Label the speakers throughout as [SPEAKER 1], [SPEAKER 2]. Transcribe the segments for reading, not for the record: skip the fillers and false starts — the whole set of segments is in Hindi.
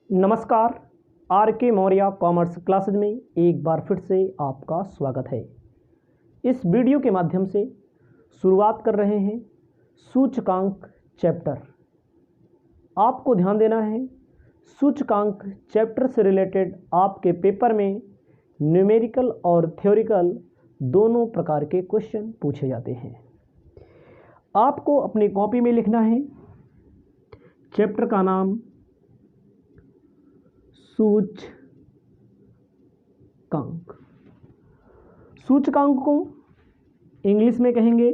[SPEAKER 1] नमस्कार। आर के मौर्य कॉमर्स क्लासेज में एक बार फिर से आपका स्वागत है। इस वीडियो के माध्यम से शुरुआत कर रहे हैं सूचकांक चैप्टर। आपको ध्यान देना है, सूचकांक चैप्टर से रिलेटेड आपके पेपर में न्यूमेरिकल और थ्योरिकल दोनों प्रकार के क्वेश्चन पूछे जाते हैं। आपको अपनी कॉपी में लिखना है, चैप्टर का नाम सूचकांक। सूचकांक को इंग्लिश में कहेंगे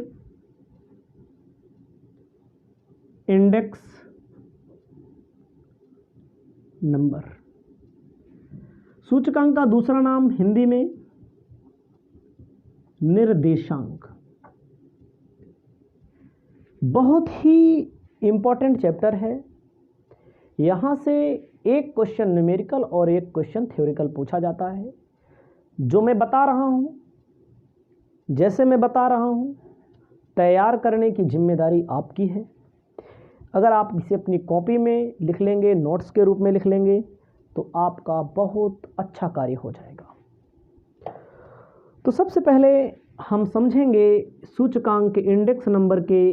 [SPEAKER 1] इंडेक्स नंबर। सूचकांक का दूसरा नाम हिंदी में निर्देशांक। बहुत ही इम्पोर्टेंट चैप्टर है। यहाँ से एक क्वेश्चन न्यूमेरिकल और एक क्वेश्चन थ्योरिकल पूछा जाता है। जो मैं बता रहा हूँ, जैसे मैं बता रहा हूँ, तैयार करने की जिम्मेदारी आपकी है। अगर आप इसे अपनी कॉपी में लिख लेंगे, नोट्स के रूप में लिख लेंगे, तो आपका बहुत अच्छा कार्य हो जाएगा। तो सबसे पहले हम समझेंगे सूचकांक के इंडेक्स नंबर के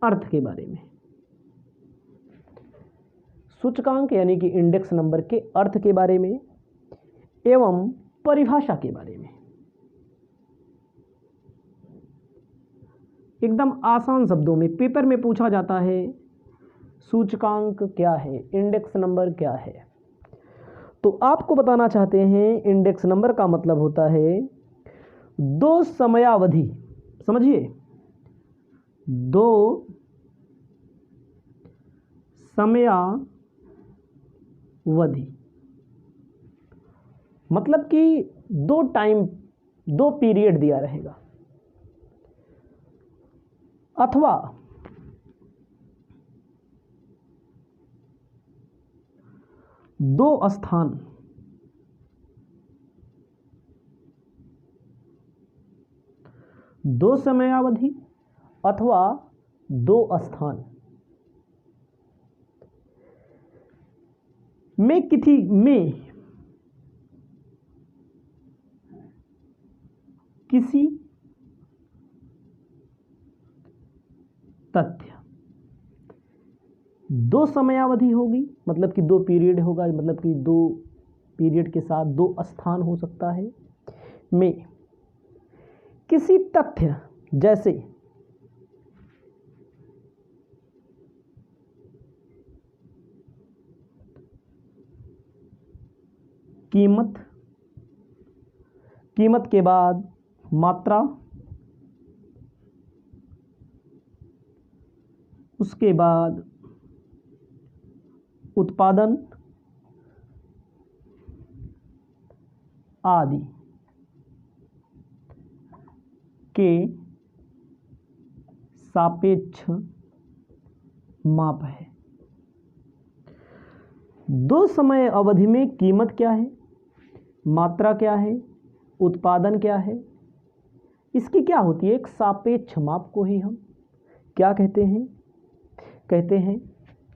[SPEAKER 1] अर्थ के बारे में। सूचकांक यानी कि इंडेक्स नंबर के अर्थ के बारे में एवं परिभाषा के बारे में। एकदम आसान शब्दों में पेपर में पूछा जाता है, सूचकांक क्या है, इंडेक्स नंबर क्या है। तो आपको बताना चाहते हैं, इंडेक्स नंबर का मतलब होता है दो समयावधि, समझिए, दो समयावधि, मतलब कि दो पीरियड दिया रहेगा, अथवा दो स्थान, दो समयावधि अथवा दो स्थान में किसी तथ्य, दो समयावधि होगी मतलब कि दो पीरियड होगा, मतलब कि दो पीरियड के साथ दो स्थान हो सकता है, में किसी तथ्य जैसे कीमत के बाद मात्रा, उसके बाद उत्पादन आदि के सापेक्ष माप है। दो समय अवधि में कीमत क्या है, मात्रा क्या है, उत्पादन क्या है, इसकी क्या होती है, एक सापेक्ष माप को ही हम क्या कहते हैं, कहते हैं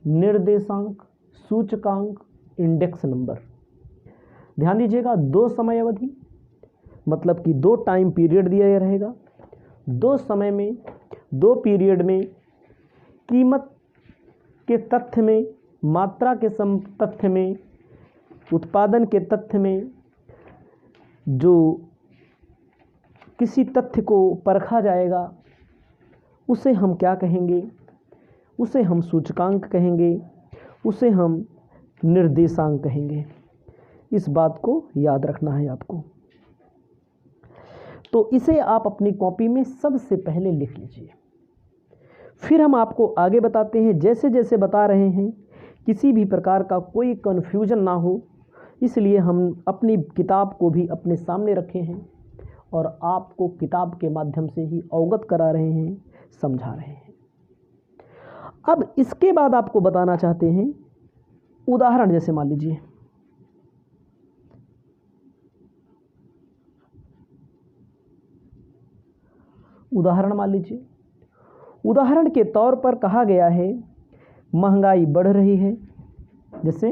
[SPEAKER 1] निर्देशांक, सूचकांक, इंडेक्स नंबर। ध्यान दीजिएगा, दो समय अवधि मतलब कि दो टाइम पीरियड दिया रहेगा, दो समय में, दो पीरियड में कीमत के तथ्य में, मात्रा के तथ्य में, उत्पादन के तथ्य में जो किसी तथ्य को परखा जाएगा उसे हम क्या कहेंगे, उसे हम सूचकांक कहेंगे, उसे हम निर्देशांक कहेंगे। इस बात को याद रखना है आपको। तो इसे आप अपनी कॉपी में सबसे पहले लिख लीजिए, फिर हम आपको आगे बताते हैं। जैसे जैसे बता रहे हैं, किसी भी प्रकार का कोई कन्फ्यूजन ना हो, इसलिए हम अपनी किताब को भी अपने सामने रखे हैं और आपको किताब के माध्यम से ही अवगत करा रहे हैं, समझा रहे हैं। अब इसके बाद आपको बताना चाहते हैं उदाहरण। जैसे मान लीजिए, उदाहरण मान लीजिए, उदाहरण के तौर पर कहा गया है महंगाई बढ़ रही है, जैसे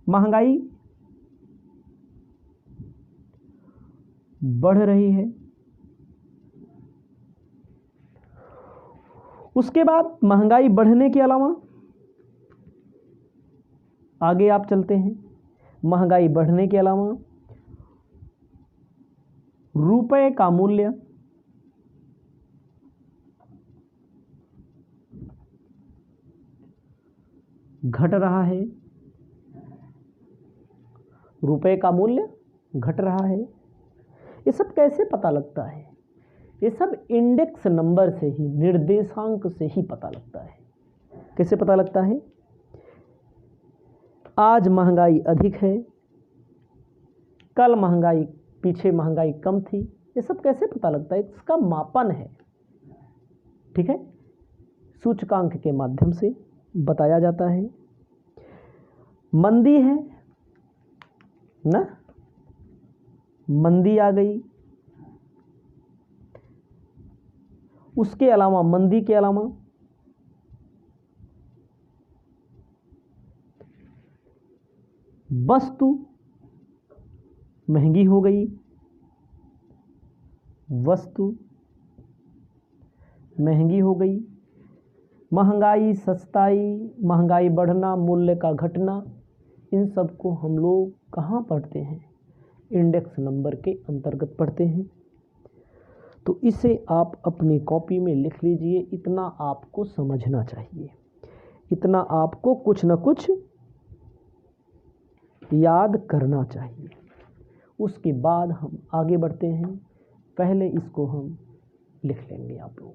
[SPEAKER 1] महंगाई बढ़ रही है। उसके बाद महंगाई बढ़ने के अलावा आगे आप चलते हैं, महंगाई बढ़ने के अलावा रुपए का मूल्य घट रहा है। रुपए का मूल्य घट रहा है। ये सब कैसे पता लगता है? ये सब इंडेक्स नंबर से ही, निर्देशांक से ही पता लगता है। कैसे पता लगता है? आज महंगाई अधिक है, कल महंगाई, पीछे महंगाई कम थी। ये सब कैसे पता लगता है? इसका मापन है, ठीक है, सूचकांक के माध्यम से बताया जाता है। मंदी है ना, मंदी आ गई। उसके अलावा, मंदी के अलावा वस्तु महंगी हो गई, वस्तु महंगी हो गई। महंगाई, सस्ताई, महंगाई बढ़ना, मूल्य का घटना, इन सब को हम लोग कहाँ पढ़ते हैं? इंडेक्स नंबर के अंतर्गत पढ़ते हैं। तो इसे आप अपनी कॉपी में लिख लीजिए। इतना आपको समझना चाहिए, इतना आपको कुछ न कुछ याद करना चाहिए। उसके बाद हम आगे बढ़ते हैं। पहले इसको हम लिख लेंगे। आप लोग,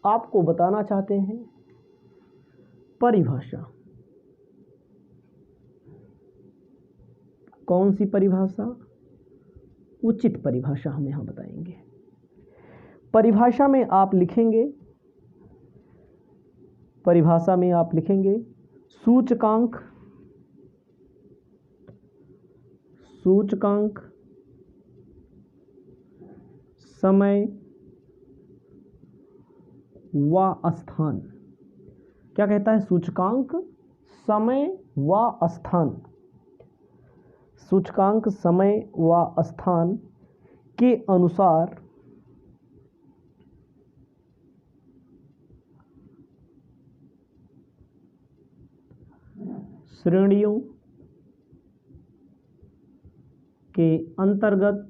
[SPEAKER 1] आपको बताना चाहते हैं परिभाषा। कौन सी परिभाषा? उचित परिभाषा हम यहाँ बताएंगे। परिभाषा में आप लिखेंगे, परिभाषा में आप लिखेंगे सूचकांक, सूचकांक समय व स्थान। क्या कहता है सूचकांक? समय व स्थान। सूचकांक समय व स्थान के अनुसार श्रेणियों के अंतर्गत,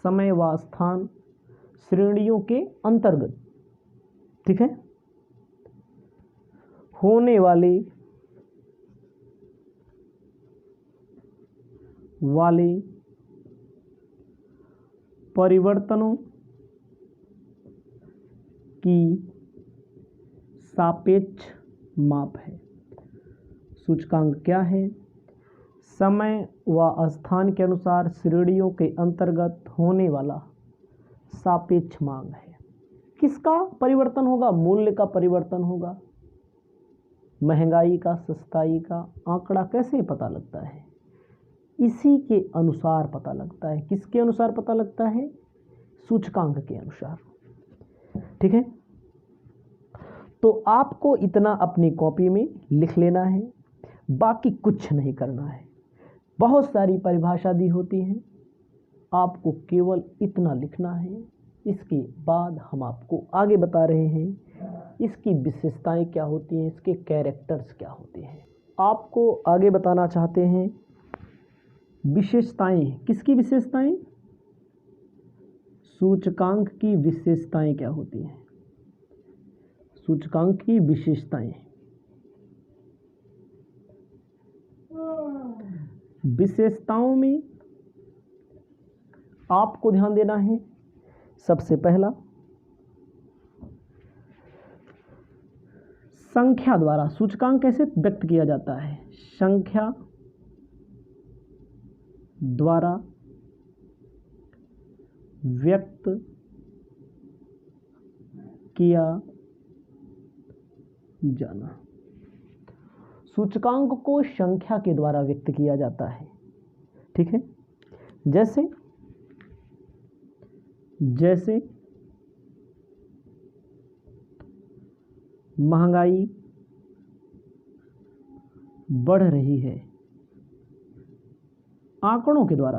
[SPEAKER 1] समय व स्थान श्रेणियों के अंतर्गत, ठीक है, होने वाले परिवर्तनों की सापेक्ष माप है। सूचकांक क्या है? समय व स्थान के अनुसार श्रेणियों के अंतर्गत होने वाला सापेक्ष मांग है। किसका परिवर्तन होगा? मूल्य का परिवर्तन होगा। महंगाई का, सस्ताई का आंकड़ा कैसे पता लगता है? इसी के अनुसार पता लगता है। किसके अनुसार पता लगता है? सूचकांक के अनुसार, ठीक है। तो आपको इतना अपनी कॉपी में लिख लेना है, बाकी कुछ नहीं करना है। बहुत सारी परिभाषा दी होती हैं, आपको केवल इतना लिखना है। इसके बाद हम आपको आगे बता रहे हैं इसकी विशेषताएं क्या होती हैं, इसके कैरेक्टर्स क्या होते हैं। आपको आगे बताना चाहते हैं विशेषताएं। किसकी विशेषताएं? सूचकांक की विशेषताएं क्या होती हैं? सूचकांक की विशेषताएं। विशेषताओं में आपको ध्यान देना है। सबसे पहला, संख्या द्वारा सूचकांक कैसे व्यक्त किया जाता है? संख्या द्वारा व्यक्त किया जाना। सूचकांक को संख्या के द्वारा व्यक्त किया जाता है, ठीक है। जैसे जैसे महंगाई बढ़ रही है आंकड़ों के द्वारा,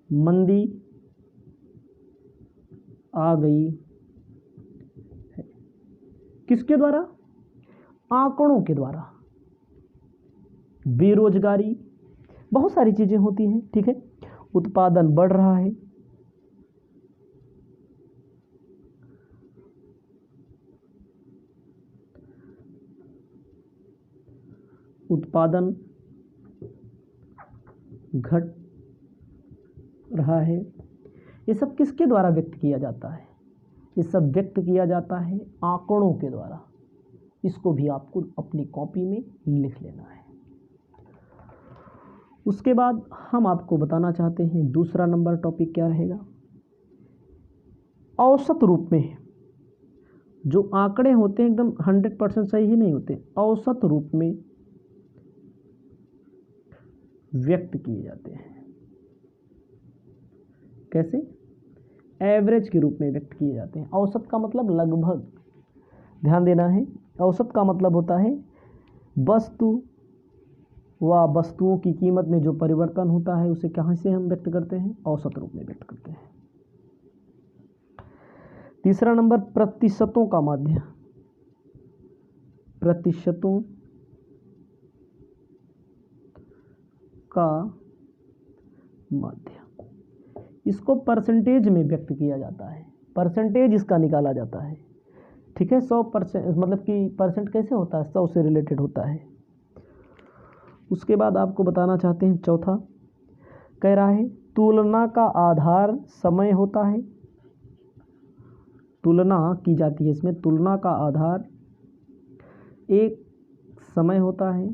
[SPEAKER 1] मंदी आ गई है। किसके द्वारा? आंकड़ों के द्वारा। बेरोजगारी, बहुत सारी चीजें होती हैं, ठीक है। उत्पादन बढ़ रहा है, उत्पादन घट रहा है। ये सब किसके द्वारा व्यक्त किया जाता है? ये सब व्यक्त किया जाता है आंकड़ों के द्वारा। इसको भी आपको अपनी कॉपी में लिख लेना है। उसके बाद हम आपको बताना चाहते हैं दूसरा नंबर टॉपिक क्या रहेगा। औसत रूप में जो आंकड़े होते हैं एकदम 100% सही ही नहीं होते, औसत रूप में व्यक्त किए जाते हैं। कैसे? एवरेज के रूप में व्यक्त किए जाते हैं। औसत का मतलब लगभग, ध्यान देना है। औसत का मतलब होता है वस्तु व वस्तुओं की कीमत में जो परिवर्तन होता है उसे कहाँ से हम व्यक्त करते हैं? औसत रूप में व्यक्त करते हैं। तीसरा नंबर प्रतिशतों का माध्य, प्रतिशतों का माध्य। इसको परसेंटेज में व्यक्त किया जाता है, परसेंटेज इसका निकाला जाता है, ठीक है। 100%, मतलब कि परसेंट कैसे होता है? 100 से रिलेटेड होता है। उसके बाद आपको बताना चाहते हैं चौथा, कह रहा है तुलना का आधार समय होता है। तुलना की जाती है इसमें, तुलना का आधार एक समय होता है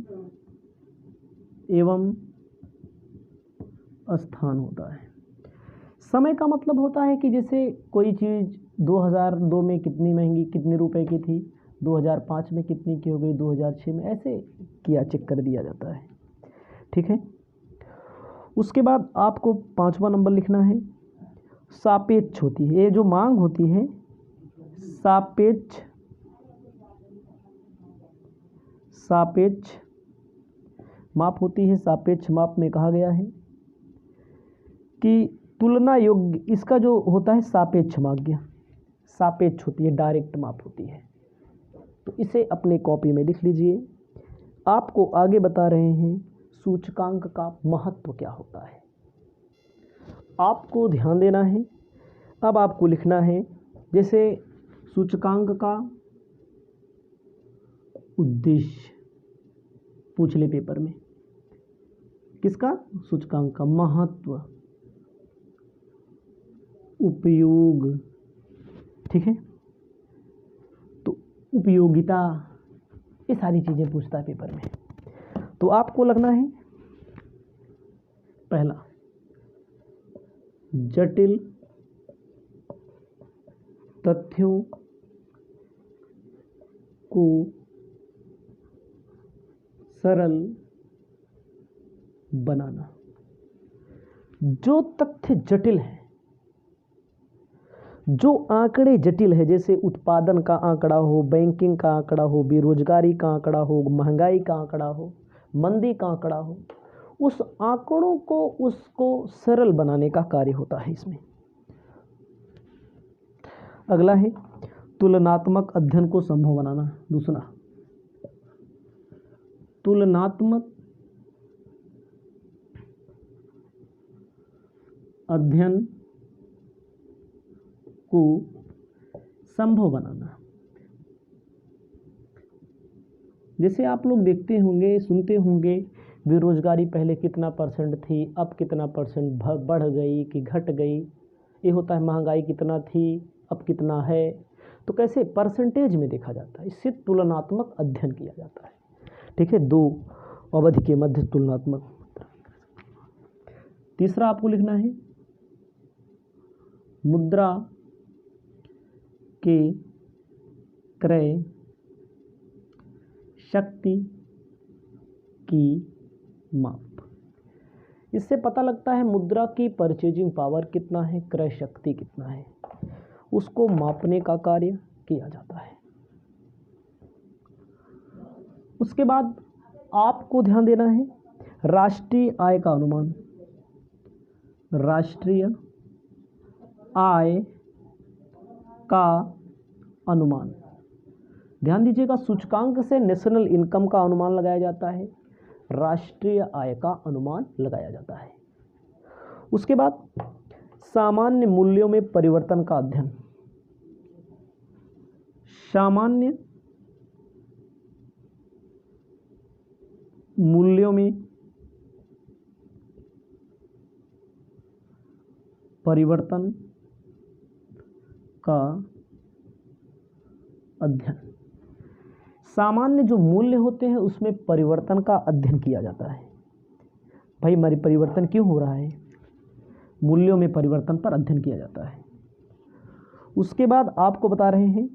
[SPEAKER 1] एवं स्थान होता है। समय का मतलब होता है कि जैसे कोई चीज़ 2002 में कितनी महंगी, कितने रुपए की थी, 2005 में कितनी की हो गई, 2006 में, ऐसे किया चेक कर दिया जाता है, ठीक है। उसके बाद आपको 5वां नंबर लिखना है सापेक्ष होती है। ये जो मांग होती है सापेक्ष, सापेक्ष माप होती है। सापेक्ष माप में कहा गया है कि तुलना योग्य, इसका जो होता है सापेक्ष माध्य, सापेक्ष होती है, डायरेक्ट माप होती है। तो इसे अपने कॉपी में लिख लीजिए। आपको आगे बता रहे हैं सूचकांक का महत्व क्या होता है। आपको ध्यान देना है। अब आपको लिखना है जैसे सूचकांक का उद्देश्य पूछ ले पेपर में, किसका? सूचकांक का। महत्व, उपयोग, ठीक है। तो उपयोगिता, ये सारी चीज़ें पूछता है पेपर में। तो आपको लगना है पहला, जटिल तथ्यों को सरल बनाना। जो तथ्य जटिल है, जो आंकड़े जटिल है, जैसे उत्पादन का आंकड़ा हो, बैंकिंग का आंकड़ा हो, बेरोजगारी का आंकड़ा हो, महंगाई का आंकड़ा हो, मंदी का आंकड़ा हो, उस आंकड़ों को, उसको सरल बनाने का कार्य होता है इसमें। अगला है तुलनात्मक अध्ययन को संभव बनाना। दूसरा, तुलनात्मक अध्ययन को संभव बनाना। जैसे आप लोग देखते होंगे, सुनते होंगे, बेरोजगारी पहले कितना परसेंट थी, अब कितना परसेंट बढ़ गई कि घट गई। ये होता है महंगाई कितना थी, अब कितना है। तो कैसे? परसेंटेज में देखा जाता है। इससे तुलनात्मक अध्ययन किया जाता है, ठीक है। दो अवधि के मध्य तुलनात्मक। तीसरा आपको लिखना है मुद्रा के क्रय शक्ति की माप। इससे पता लगता है मुद्रा की परचेजिंग पावर कितना है, क्रय शक्ति कितना है, उसको मापने का कार्य किया जाता है। उसके बाद आपको ध्यान देना है राष्ट्रीय आय का अनुमान, राष्ट्रीय आय का अनुमान। ध्यान दीजिएगा, सूचकांक से नेशनल इनकम का अनुमान लगाया जाता है, राष्ट्रीय आय का अनुमान लगाया जाता है। उसके बाद सामान्य मूल्यों में परिवर्तन का अध्ययन, सामान्य मूल्यों में परिवर्तन का अध्ययन। सामान्य जो मूल्य होते हैं उसमें परिवर्तन का अध्ययन किया जाता है। भाई हमारी परिवर्तन क्यों हो रहा है, मूल्यों में परिवर्तन पर अध्ययन किया जाता है। उसके बाद आपको बता रहे हैं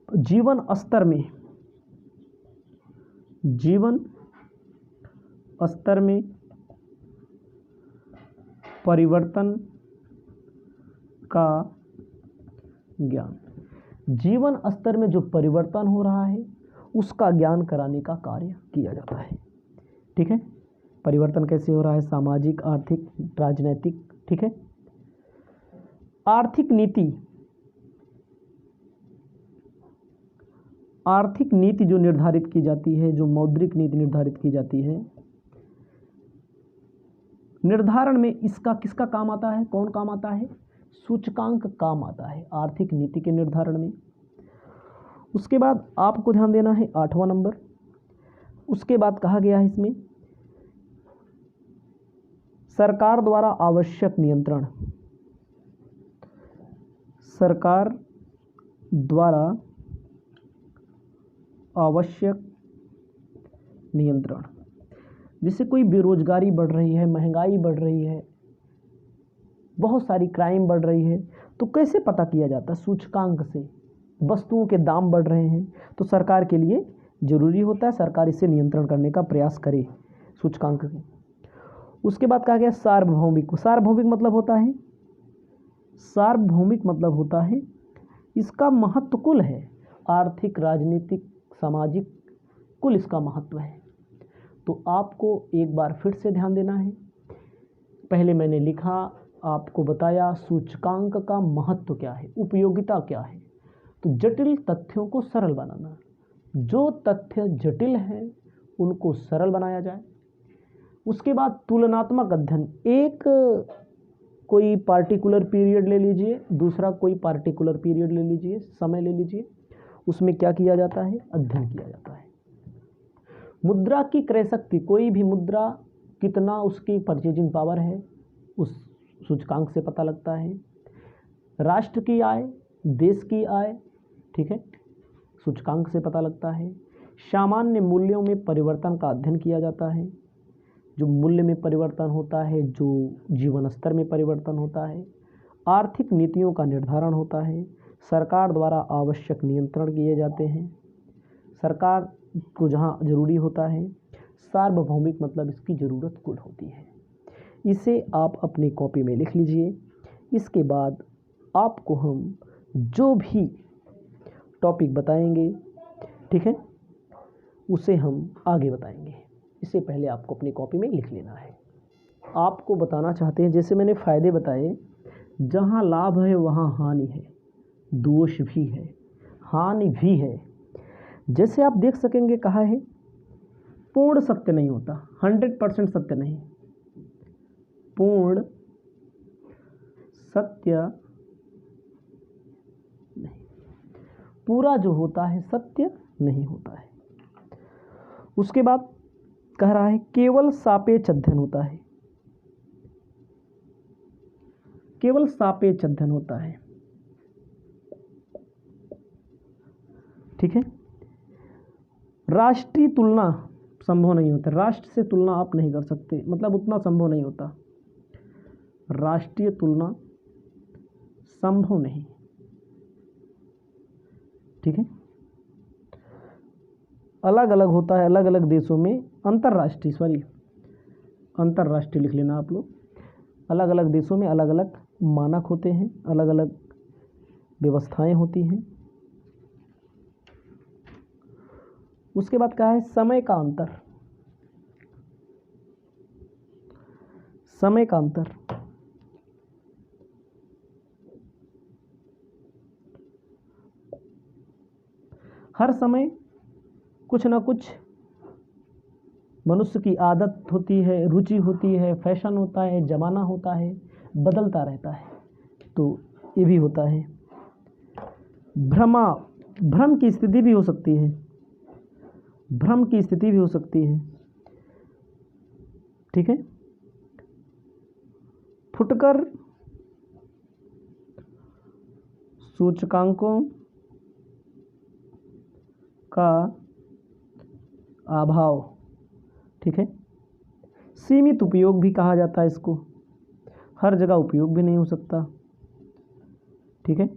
[SPEAKER 1] जीवन स्तर में, जीवन स्तर में परिवर्तन का ज्ञान। जीवन स्तर में जो परिवर्तन हो रहा है उसका ज्ञान कराने का कार्य किया जाता है। ठीक है, परिवर्तन कैसे हो रहा है, सामाजिक, आर्थिक, राजनैतिक। ठीक है, आर्थिक नीति, आर्थिक नीति जो निर्धारित की जाती है, जो मौद्रिक नीति निर्धारित की जाती है, निर्धारण में इसका किसका काम आता है, कौन काम आता है, सूचकांक काम आता है आर्थिक नीति के निर्धारण में। उसके बाद आपको ध्यान देना है 8वां नंबर। उसके बाद कहा गया है इसमें सरकार द्वारा आवश्यक नियंत्रण, सरकार द्वारा आवश्यक नियंत्रण। जैसे कोई बेरोजगारी बढ़ रही है, महंगाई बढ़ रही है, बहुत सारी क्राइम बढ़ रही है, तो कैसे पता किया जाता है, सूचकांक से। वस्तुओं के दाम बढ़ रहे हैं तो सरकार के लिए जरूरी होता है सरकार इसे नियंत्रण करने का प्रयास करे सूचकांक के। उसके बाद कहा गया सार्वभौमिक। सार्वभौमिक मतलब होता है, सार्वभौमिक मतलब होता है इसका महत्व कुल है, आर्थिक, राजनीतिक, सामाजिक, कुल इसका महत्व है। तो आपको एक बार फिर से ध्यान देना है। पहले मैंने लिखा, आपको बताया सूचकांक का महत्व क्या है, उपयोगिता क्या है। तो जटिल तथ्यों को सरल बनाना, जो तथ्य जटिल हैं उनको सरल बनाया जाए। उसके बाद तुलनात्मक अध्ययन, एक कोई पार्टिकुलर पीरियड ले लीजिए, दूसरा कोई पार्टिकुलर पीरियड ले लीजिए, समय ले लीजिए, उसमें क्या किया जाता है, अध्ययन किया जाता है। मुद्रा की क्रय शक्ति, कोई भी मुद्रा कितना उसकी परचेजिंग पावर है उस सूचकांक से पता लगता है। राष्ट्र की आय, देश की आय, ठीक है, सूचकांक से पता लगता है। सामान्य मूल्यों में परिवर्तन का अध्ययन किया जाता है, जो मूल्य में परिवर्तन होता है, जो जीवन स्तर में परिवर्तन होता है। आर्थिक नीतियों का निर्धारण होता है, सरकार द्वारा आवश्यक नियंत्रण किए जाते हैं, सरकार को जहाँ जरूरी होता है। सार्वभौमिक मतलब इसकी ज़रूरत कुल होती है। इसे आप अपनी कॉपी में लिख लीजिए। इसके बाद आपको हम जो भी टॉपिक बताएंगे, ठीक है, उसे हम आगे बताएंगे। इससे पहले आपको अपनी कॉपी में लिख लेना है। आपको बताना चाहते हैं, जैसे मैंने फ़ायदे बताए, जहाँ लाभ है वहाँ हानि है, दोष भी है, हानि भी है। जैसे आप देख सकेंगे, कहा है पूर्ण सत्य नहीं होता, 100% सत्य नहीं, पूर्ण सत्य नहीं, पूरा जो होता है सत्य नहीं होता है। उसके बाद कह रहा है केवल सापेक्ष अध्ययन होता है, केवल सापेक्ष अध्ययन होता है, ठीक है। राष्ट्रीय तुलना संभव नहीं होता, राष्ट्र से तुलना आप नहीं कर सकते, मतलब उतना संभव नहीं होता, राष्ट्रीय तुलना संभव नहीं, ठीक है। अलग अलग होता है, अलग अलग देशों में अंतर्राष्ट्रीय, अंतर्राष्ट्रीय लिख लेना आप लोग। अलग अलग देशों में अलग अलग मानक होते हैं, अलग अलग व्यवस्थाएं होती हैं। उसके बाद क्या है, समय का अंतर। समय का अंतर हर समय कुछ ना कुछ मनुष्य की आदत होती है, रुचि होती है, फैशन होता है, जमाना होता है, बदलता रहता है, तो ये भी होता है। भ्रम की स्थिति भी हो सकती है, भ्रम की स्थिति भी हो सकती है, ठीक है। फुटकर सूचकांकों का अभाव, ठीक है। सीमित उपयोग भी कहा जाता है इसको, हर जगह उपयोग भी नहीं हो सकता, ठीक है।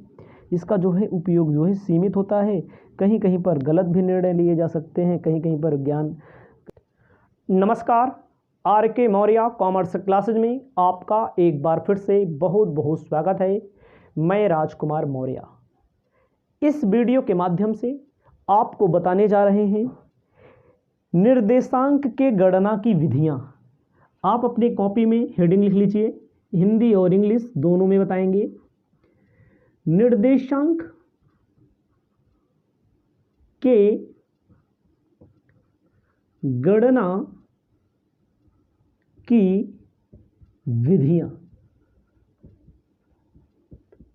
[SPEAKER 1] इसका जो है उपयोग जो है सीमित होता है, कहीं कहीं पर गलत भी निर्णय लिए जा सकते हैं, कहीं कहीं पर ज्ञान। नमस्कार, आर के मौर्य कॉमर्स क्लासेज में आपका एक बार फिर से बहुत बहुत स्वागत है। मैं राजकुमार मौर्य इस वीडियो के माध्यम से आपको बताने जा रहे हैं निर्देशांक के गणना की विधियां। आप अपनी कॉपी में हेडिंग लिख लीजिए, हिंदी और इंग्लिश दोनों में बताएंगे। निर्देशांक के गणना की विधियां,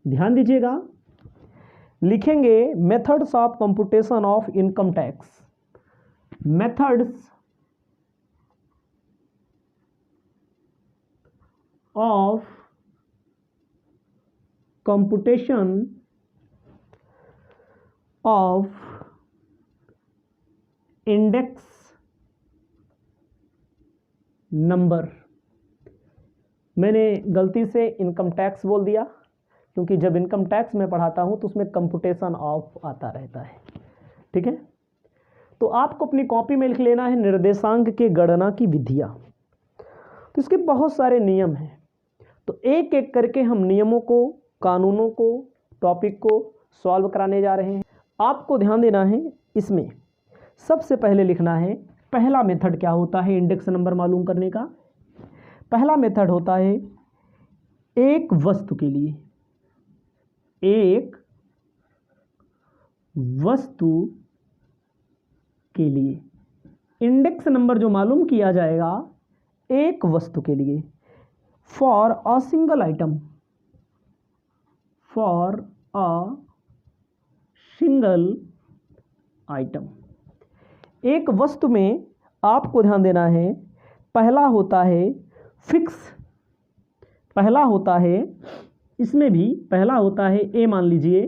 [SPEAKER 1] ध्यान दीजिएगा। लिखेंगे methods of computation of income tax, methods of computation of index number. मैंने गलती से इनकम टैक्स बोल दिया, क्योंकि जब इनकम टैक्स में पढ़ाता हूं तो उसमें कंप्यूटेशन ऑफ आता रहता है, ठीक है। तो आपको अपनी कॉपी में लिख लेना है निर्देशांक के गणना की विधियां। तो इसके बहुत सारे नियम हैं, तो एक एक करके हम नियमों को, कानूनों को, टॉपिक को सॉल्व कराने जा रहे हैं। आपको ध्यान देना है, इसमें सबसे पहले लिखना है पहला मेथड क्या होता है इंडेक्स नंबर मालूम करने का। पहला मेथड होता है एक वस्तु के लिए, एक वस्तु के लिए इंडेक्स नंबर जो मालूम किया जाएगा एक वस्तु के लिए। For a single item, for a single item, एक वस्तु में आपको ध्यान देना है पहला होता है फिक्स, पहला होता है, इसमें भी पहला होता है ए मान लीजिए,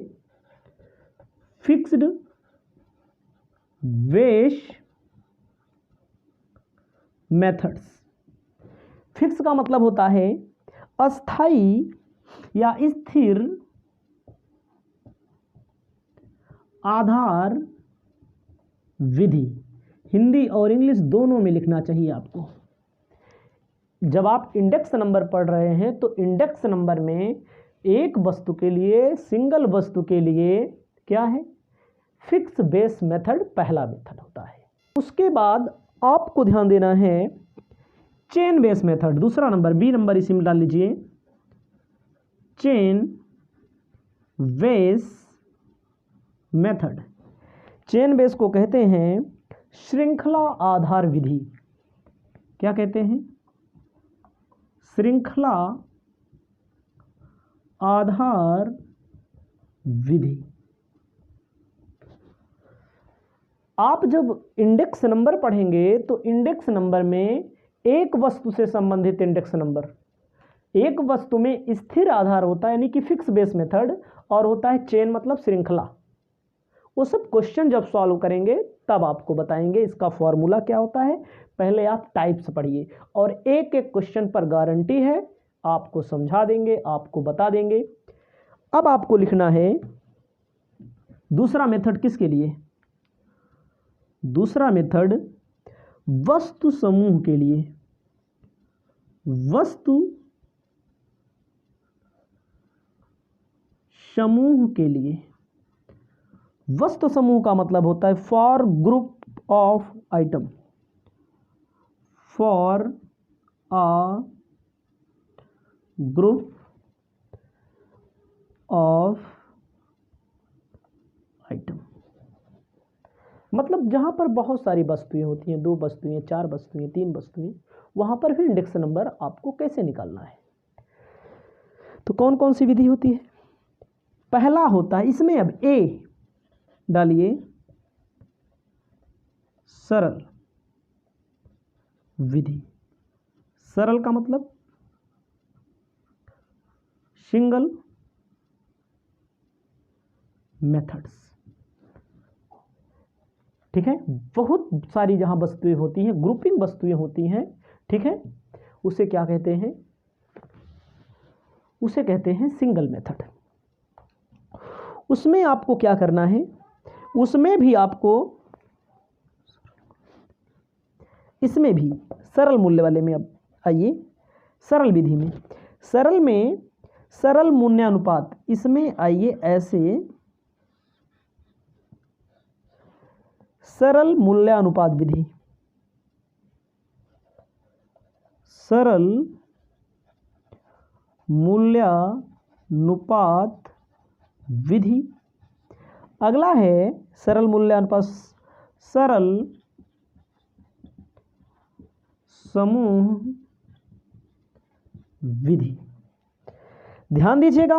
[SPEAKER 1] फिक्स्ड बेस मेथड्स। फिक्स का मतलब होता है अस्थाई या स्थिर आधार विधि। हिंदी और इंग्लिश दोनों में लिखना चाहिए आपको। जब आप इंडेक्स नंबर पढ़ रहे हैं तो इंडेक्स नंबर में एक वस्तु के लिए, सिंगल वस्तु के लिए क्या है, फिक्स बेस मेथड पहला मेथड होता है। उसके बाद आपको ध्यान देना है चेन बेस मेथड, दूसरा नंबर, बी नंबर इसी में डाल लीजिए। Chain base method, chain base को कहते हैं श्रृंखला आधार विधि। क्या कहते हैं, श्रृंखला आधार विधि। आप जब इंडेक्स नंबर पढ़ेंगे तो इंडेक्स नंबर में एक वस्तु से संबंधित इंडेक्स नंबर, एक वस्तु में स्थिर आधार होता है यानी कि फिक्स बेस मेथड, और होता है चेन मतलब श्रृंखला। वो सब क्वेश्चन जब सॉल्व करेंगे तब आपको बताएंगे इसका फॉर्मूला क्या होता है। पहले आप टाइप्स पढ़िए और एक एक क्वेश्चन पर गारंटी है आपको समझा देंगे, आपको बता देंगे। अब आपको लिखना है दूसरा मेथड किसके लिए, दूसरा मेथड वस्तु समूह के लिए, वस्तु समूह के लिए। वस्तु समूह का मतलब होता है for group of item for a group of item. मतलब जहां पर बहुत सारी वस्तुएं होती हैं, 2 वस्तुएं, 4 वस्तुएं, 3 वस्तुएं, वहां पर भी इंडेक्स नंबर आपको कैसे निकालना है। तो कौन कौन सी विधि होती है? पहला होता है, इसमें अब ए डालिए, सरल विधि। सरल का मतलब सिंगल मेथड्स, ठीक है। बहुत सारी जहां वस्तुएं होती हैं, ग्रुपिंग वस्तुएं होती हैं, ठीक है, उसे क्या कहते हैं? उसे कहते हैं सिंगल मेथड। उसमें आपको क्या करना है? उसमें भी आपको, इसमें भी सरल मूल्य वाले में, अब आइए सरल विधि में। सरल में सरल मूल्यानुपात, इसमें आइए ऐसे, सरल मूल्यानुपात विधि, सरल मूल्यानुपात विधि। अगला है सरल मूल्यानुपात, सरल समूह विधि। ध्यान दीजिएगा,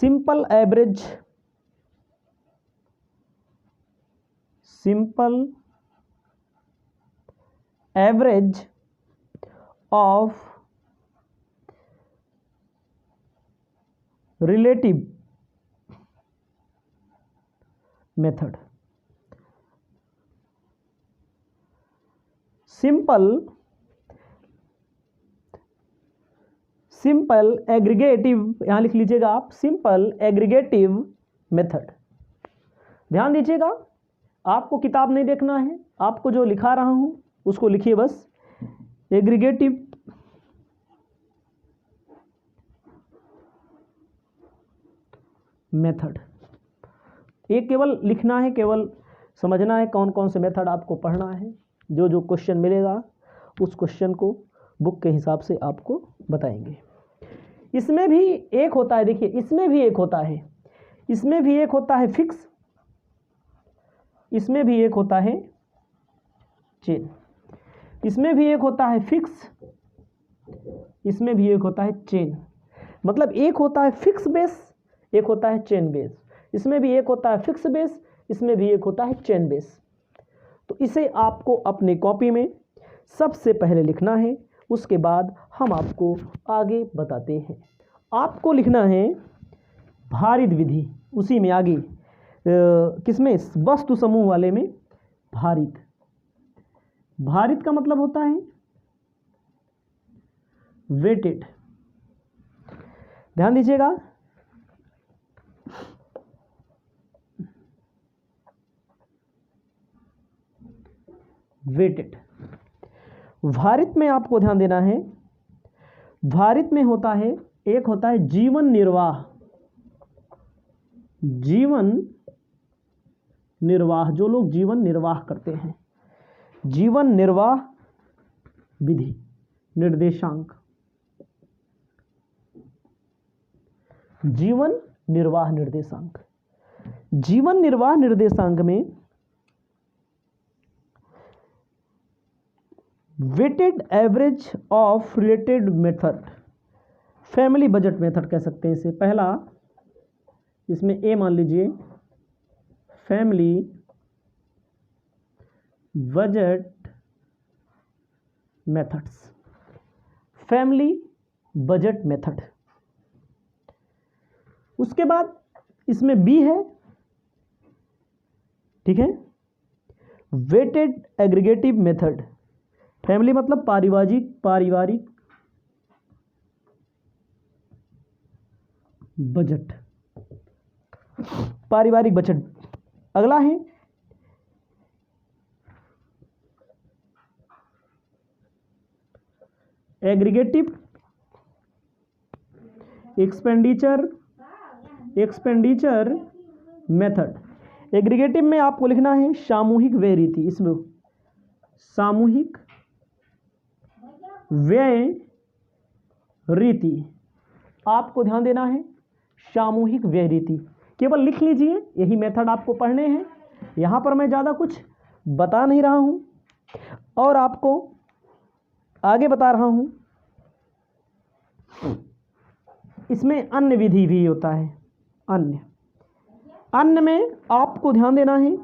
[SPEAKER 1] simple average, simple average of relative method, simple aggregative, यहां लिख लीजिएगा आप, सिंपल एग्रीगेटिव मेथड। ध्यान दीजिएगा, आपको किताब नहीं देखना है, आपको जो लिखा रहा हूं उसको लिखिए बस, एग्रीगेटिव मेथड। ये केवल लिखना है, केवल समझना है कौन कौन से मेथड आपको पढ़ना है। जो जो क्वेश्चन मिलेगा उस क्वेश्चन को बुक के हिसाब से आपको बताएंगे। इसमें भी एक होता है, देखिए इसमें भी एक होता है, इसमें भी एक होता है फिक्स, इसमें भी एक होता है चेन। इसमें भी एक होता है फिक्स, इसमें भी एक होता है चेन। मतलब एक होता है फिक्स बेस, एक होता है चेन बेस। इसमें भी एक होता है फिक्स बेस, इसमें भी एक होता है चेन बेस। तो इसे आपको अपने कॉपी में सबसे पहले लिखना है, उसके बाद हम आपको आगे बताते हैं। आपको लिखना है भारित विधि, उसी में आगे किसमें? वस्तु समूह वाले में भारित। भारित का मतलब होता है वेटेड। ध्यान दीजिएगा, वेटेड। भारित में आपको ध्यान देना है, भारित में होता है, एक होता है जीवन निर्वाह, जीवन निर्वाह, जो लोग जीवन निर्वाह करते हैं, जीवन निर्वाह विधि, निर्देशांक, जीवन निर्वाह निर्देशांक। जीवन निर्वाह निर्देशांक में weighted average of related method, family budget method कह सकते हैं इसे। पहला, इसमें ए मान लीजिए, family budget methods, family budget method. उसके बाद इसमें बी है, ठीक है, वेटेड एग्रीगेटिव मेथड। फैमिली मतलब पारिवारिक बजट, पारिवारिक बजट। अगला है एग्रीगेटिव एक्सपेंडिचर मेथड। एग्रीगेटिव में आपको लिखना है सामूहिक व्यय रीति। इसमें सामूहिक व्यय रीति आपको ध्यान देना है, सामूहिक व्यय रीति केवल लिख लीजिए, यही मेथड आपको पढ़ने हैं। यहाँ पर मैं ज़्यादा कुछ बता नहीं रहा हूँ और आपको आगे बता रहा हूँ। इसमें अन्य विधि भी होता है। अन्य में आपको ध्यान देना है,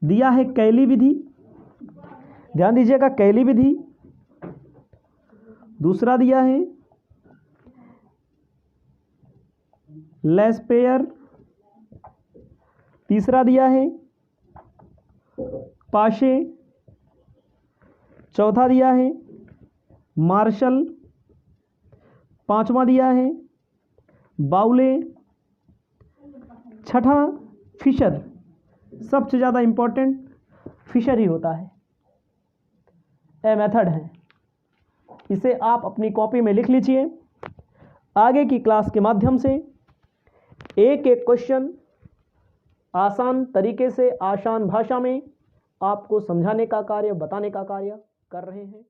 [SPEAKER 1] दिया है कैली विधि, ध्यान दीजिएगा कैली विधि। दूसरा दिया है लेस्पेयर, तीसरा दिया है पाशे, चौथा दिया है मार्शल, पांचवा दिया है बाउले, छठा फिशर। सबसे ज़्यादा इम्पोर्टेंट फिशर ही होता है। ए मेथड है, इसे आप अपनी कॉपी में लिख लीजिए। आगे की क्लास के माध्यम से एक एक क्वेश्चन आसान तरीके से, आसान भाषा में आपको समझाने का कार्य, बताने का कार्य कर रहे हैं।